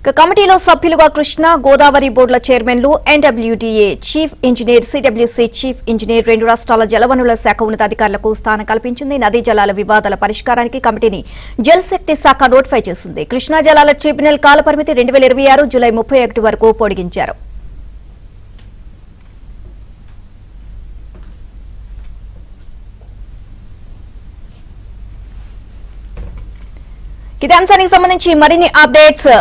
కమిటీలో సభ్యులుగా కృష్ణ గోదావరి బోర్డుల చైర్మన్లు, NWDA chief engineer, CWC chief engineer, రెండు రాష్ట్రాల జలవనరుల శాఖ ఉన్నతాధికారులకు స్థానం కల్పించింది. నదీ జలాల వివాదాల పరిష్కారానికి కమిటీని జలశక్తి శాఖ నోటిఫై చేసింది. కృష్ణా జలాల ట్రిబ్యునల్ కాలపరిమితి 2026 జూలై 31 వరకు పొడిగించారు. ఇదే అంశానికి సంబంధించి మరిన్ని అప్డేట్స్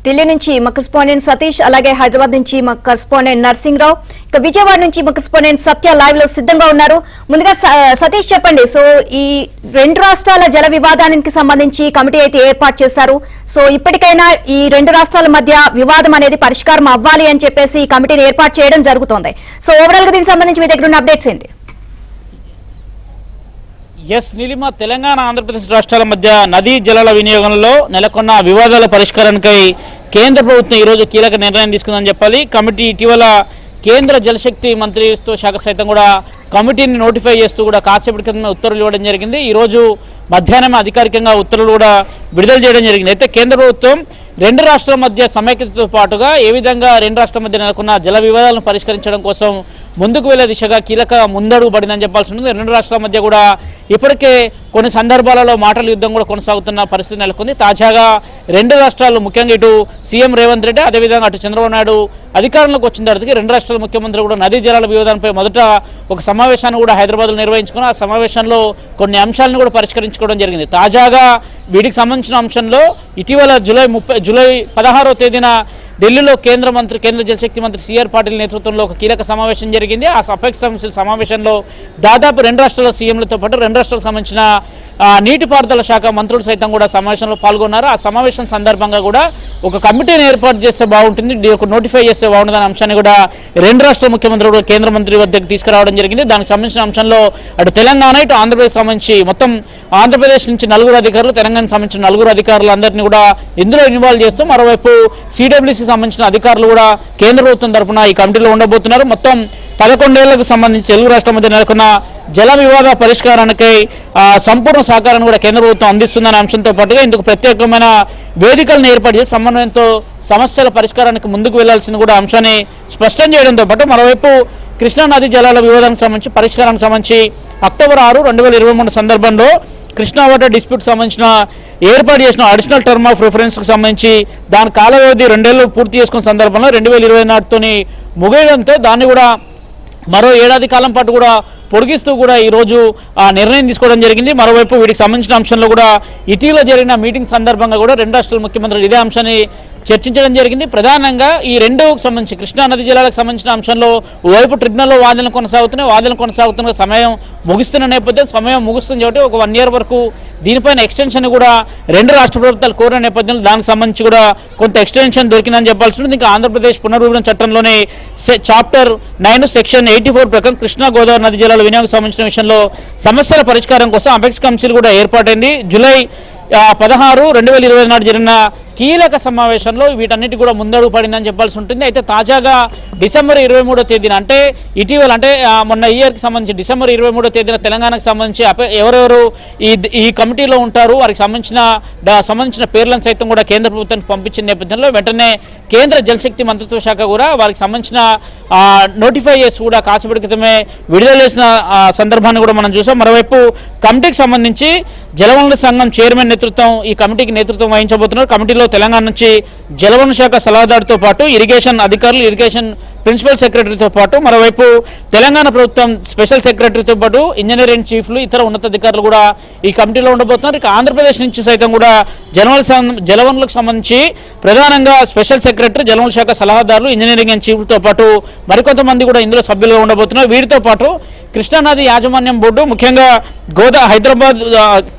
ఢిల్లీ నుంచి మా కరెస్పాండెంట్ సతీష్, అలాగే హైదరాబాద్ నుంచి మా కరెస్పాండెంట్ నర్సింగ్రావు, ఇక విజయవాడ నుంచి మా కరెస్పాండెంట్ సత్య లైవ్ లో సిద్ధంగా ఉన్నారు. ముందుగా సతీష్ చెప్పండి, సో ఈ రెండు రాష్ట్రాల జల వివాదానికి సంబంధించి కమిటీ అయితే ఏర్పాటు చేశారు. సో ఇప్పటికైనా ఈ రెండు రాష్ట్రాల మధ్య వివాదం అనేది పరిష్కారం అవ్వాలి అని చెప్పేసి ఈ కమిటీని ఏర్పాటు చేయడం జరుగుతోంది. సో ఓవరాల్ గా దీనికి సంబంధించి మీ దగ్గర ఉన్న అప్డేట్స్ ఏంటి? నీలిమ, తెలంగాణ ఆంధ్రప్రదేశ్ రాష్ట్రాల మధ్య నదీ జలాల వినియోగంలో నెలకొన్న వివాదాల పరిష్కారానికై కేంద్ర ప్రభుత్వం ఈరోజు కీలక నిర్ణయం తీసుకుందని చెప్పాలి. కమిటీ ఇటీవల కేంద్ర జలశక్తి మంత్రిత్వ శాఖ సైతం కూడా కమిటీని నోటిఫై చేస్తూ కూడా కాసేపటి క్రితమే ఉత్తర్వులు ఇవ్వడం జరిగింది. ఈరోజు మధ్యాహ్నం అధికారికంగా ఉత్తర్వులు కూడా విడుదల చేయడం జరిగింది. అయితే కేంద్ర ప్రభుత్వం రెండు రాష్ట్రాల మధ్య సమైక్యతతో పాటుగా ఏ విధంగా రెండు రాష్ట్రాల మధ్య నెలకొన్న జల వివాదాలను పరిష్కరించడం కోసం ముందుకు వెళ్లే దిశగా కీలక ముందడుగు పడిందని చెప్పాల్సి ఉంటుంది. రెండు రాష్ట్రాల మధ్య కూడా ఇప్పటికే కొన్ని సందర్భాలలో మాటల యుద్ధం కూడా కొనసాగుతున్న పరిస్థితి నెలకొంది. తాజాగా రెండు రాష్ట్రాలు, ముఖ్యంగా ఇటు సీఎం రేవంత్ రెడ్డి, అదేవిధంగా అటు చంద్రబాబు నాయుడు అధికారంలోకి వచ్చిన తర్వాత రెండు రాష్ట్రాల ముఖ్యమంత్రి కూడా నదీ జలాల వివాదంపై మొదట ఒక సమావేశాన్ని కూడా హైదరాబాద్లో నిర్వహించుకుని ఆ సమావేశంలో కొన్ని అంశాలను కూడా పరిష్కరించుకోవడం జరిగింది. తాజాగా వీటికి సంబంధించిన అంశంలో ఇటీవల జూలై 16వ తేదీన ఢిల్లీలో కేంద్ర జలశక్తి మంత్రి సిఆర్ పాటిల్ నేతృత్వంలో ఒక కీలక సమావేశం జరిగింది. ఆ సమావేశంలో దాదాపు రెండు రాష్ట్రాల సీఎంలతో పాటు రెండు రాష్ట్రాలకు సంబంధించిన నీటిపారుదల శాఖ మంత్రులు సైతం కూడా సమావేశంలో పాల్గొన్నారు. ఆ సమావేశం సందర్భంగా కూడా ఒక కమిటీని ఏర్పాటు చేస్తే బాగుంటుంది, ఒక నోటిఫై చేస్తే బాగుంటుందనే అంశాన్ని కూడా రెండు రాష్ట్రాల ముఖ్యమంత్రులు కూడా కేంద్ర మంత్రి వద్దకు తీసుకురావడం జరిగింది. దానికి సంబంధించిన అంశంలో అటు తెలంగాణ, ఇటు ఆంధ్రప్రదేశ్ సంబంధించి మొత్తం ఆంధ్రప్రదేశ్ నుంచి 4 అధికారులు, తెలంగాణకు సంబంధించిన 4 అధికారులు అందరినీ కూడా ఇందులో ఇన్వాల్వ్ చేస్తూ మరోవైపు సిడబ్ల్యూసీ సంబంధించిన అధికారులు కూడా కేంద్ర ప్రభుత్వం తరఫున ఈ కమిటీలో ఉండబోతున్నారు. మొత్తం 11 ఏళ్లకు సంబంధించి తెలుగు రాష్ట్రాల మధ్య నెలకొన్న జల వివాద పరిష్కారానికై సంపూర్ణ సహకారాన్ని కూడా కేంద్ర ప్రభుత్వం అందిస్తుందనే అంశంతో పాటుగా ఇందుకు ప్రత్యేకమైన వేదికలను ఏర్పాటు చేసి సమన్వయంతో సమస్యల పరిష్కారానికి ముందుకు వెళ్లాల్సింది కూడా అంశాన్ని స్పష్టం చేయడంతో పాటు మరోవైపు కృష్ణా నదీ జలాల వివాదానికి సంబంధించి పరిష్కారానికి సంబంధించి అక్టోబర్ 6, 2023 సందర్భంలో కృష్ణా వాటర్ డిస్ప్యూట్ సంబంధించిన ఏర్పాటు చేసిన అడిషనల్ టర్మ్ ఆఫ్ రిఫరెన్స్కి సంబంధించి దాని కాల వ్యవధి 2 ఏళ్ళు పూర్తి చేసుకున్న సందర్భంలో 2024తోని ముగియడంతో దాన్ని కూడా మరో ఏడాది కాలం పాటు కూడా పొడిగిస్తూ కూడా ఈరోజు ఆ నిర్ణయం తీసుకోవడం జరిగింది. మరోవైపు వీటికి సంబంధించిన అంశంలో కూడా ఇటీవల జరిగిన మీటింగ్ సందర్భంగా కూడా రెండు రాష్ట్రాల ముఖ్యమంత్రులు ఇదే అంశాన్ని చర్చించడం జరిగింది. ప్రధానంగా ఈ రెండుకు సంబంధించి కృష్ణా నదీ జలాలకు సంబంధించిన అంశంలో ఓవైపు ట్రిబ్యునల్లో వాదనలు కొనసాగుతున్న సమయం ముగిస్తున్న నేపథ్యం, సమయం ముగుస్తుంది కాబట్టి ఒక 1 ఇయర్ వరకు దీనిపైన ఎక్స్టెన్షన్ కూడా రెండు రాష్ట్ర ప్రభుత్వాలు కోరిన నేపథ్యంలో దానికి సంబంధించి కూడా కొంత ఎక్స్టెన్షన్ దొరికిందని చెప్పాల్సి ఉంటుంది. ఇంకా ఆంధ్రప్రదేశ్ పునర్విభజన చట్టంలోని చాప్టర్ 9 సెక్షన్ 84 ప్రకారం కృష్ణా గోదావరి నదీ జలాల వినియోగం సంబంధించిన విషయంలో సమస్యల పరిష్కారం కోసం అపెక్స్ కౌన్సిల్ కూడా ఏర్పాటైంది. జూలై 16, 2024 జరిగిన కీలక సమావేశంలో వీటన్నిటి కూడా ముందడుగు పడిందని చెప్పాల్సి ఉంటుంది. అయితే తాజాగా డిసెంబర్ 23వ తేదీన, అంటే ఇటీవల, అంటే మొన్న ఇయర్కి సంబంధించి డిసెంబర్ 23వ తేదీన తెలంగాణకు సంబంధించి ఎవరెవరు ఈ కమిటీలో ఉంటారు, వారికి సంబంధించిన పేర్లను సైతం కూడా కేంద్ర ప్రభుత్వానికి పంపించిన నేపథ్యంలో వెంటనే కేంద్ర జలశక్తి మంత్రిత్వ శాఖ కూడా వారికి సంబంధించిన నోటిఫై చేసి కూడా కాసేపటి క్రితమే విడుదల చేసిన సందర్భాన్ని కూడా మనం చూసాం. మరోవైపు కమిటీకి సంబంధించి జలవనరుల సంఘం చైర్మన్ నేతృత్వం ఈ కమిటీకి నేతృత్వం వహించబోతున్నారు. కమిటీలో తెలంగాణ నుంచి జలవనరుల శాఖ సలహాదారుతో పాటు ఇరిగేషన్ అధికారులు, ఇరిగేషన్ ప్రిన్సిపల్ సెక్రటరీతో పాటు మరోవైపు తెలంగాణ ప్రభుత్వం స్పెషల్ సెక్రటరీతో పాటు ఇంజనీరింగ్ చీఫ్లు, ఇతర ఉన్నతాధికారులు కూడా ఈ కమిటీలో ఉండబోతున్నారు. ఇక ఆంధ్రప్రదేశ్ నుంచి సైతం కూడా జలవనరులకు సంబంధించి ప్రధానంగా స్పెషల్ సెక్రటరీ, జలవనరుల శాఖ సలహాదారులు, ఇంజనీరింగ్ అండ్ చీఫ్లతో పాటు మరికొంతమంది కూడా ఇందులో సభ్యులుగా ఉండబోతున్నారు. వీరితో పాటు కృష్ణానది యాజమాన్యం బోర్డు, ముఖ్యంగా హైదరాబాద్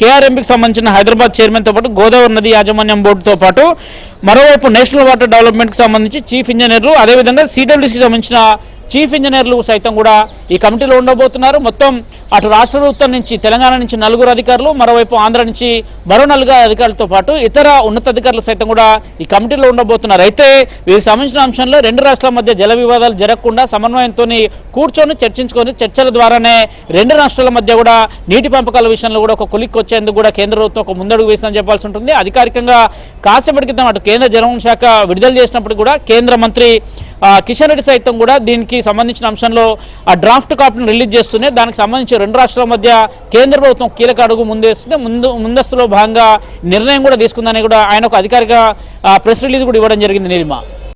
కేఆర్ఎంపీకి సంబంధించిన హైదరాబాద్ చైర్మన్తో పాటు గోదావరి నది యాజమాన్యం బోర్డుతో పాటు మరోవైపు నేషనల్ వాటర్ డెవలప్మెంట్కి సంబంధించి చీఫ్ ఇంజనీర్లు, అదేవిధంగా సిడబ్ల్యూసీకి సంబంధించిన చీఫ్ ఇంజనీర్లు సైతం కూడా ఈ కమిటీలో ఉండబోతున్నారు. మొత్తం అటు రాష్ట్ర ప్రభుత్వం నుంచి తెలంగాణ నుంచి 4 అధికారులు, మరోవైపు ఆంధ్ర నుంచి మరో 4 అధికారులతో పాటు ఇతర ఉన్నతాధికారులు సైతం కూడా ఈ కమిటీలో ఉండబోతున్నారు. అయితే వీరికి సంబంధించిన అంశంలో 2 రాష్ట్రాల మధ్య జల వివాదాలు జరగకుండా సమన్వయంతో కూర్చొని చర్చించుకొని చర్చల ద్వారానే 2 రాష్ట్రాల మధ్య కూడా నీటి పంపకాల విషయంలో కూడా ఒక కొలిక్కి వచ్చేందుకు కూడా కేంద్ర ప్రభుత్వం ఒక ముందడుగు వేసిందని చెప్పాల్సి ఉంటుంది. అధికారికంగా కాసేపటి క్రితం అటు కేంద్ర జలవనరుల శాఖ విడుదల చేసినప్పుడు కూడా కేంద్ర మంత్రి కిషన్ రెడ్డి సైతం కూడా దీనికి సంబంధించిన అంశంలో ఆ డ్రాఫ్ట్ కాపీని రిలీజ్ చేస్తూనే దానికి సంబంధించి 2 రాష్ట్రాల మధ్య కేంద్ర ప్రభుత్వం కీలక అడుగు ముందేస్తుంది. ముందస్తులో భాగంగా నిర్ణయం కూడా తీసుకుందని కూడా ఆయన ఒక అధికారిక ప్రెస్ రిలీజ్ కూడా ఇవ్వడం జరిగింది. నీలిమ.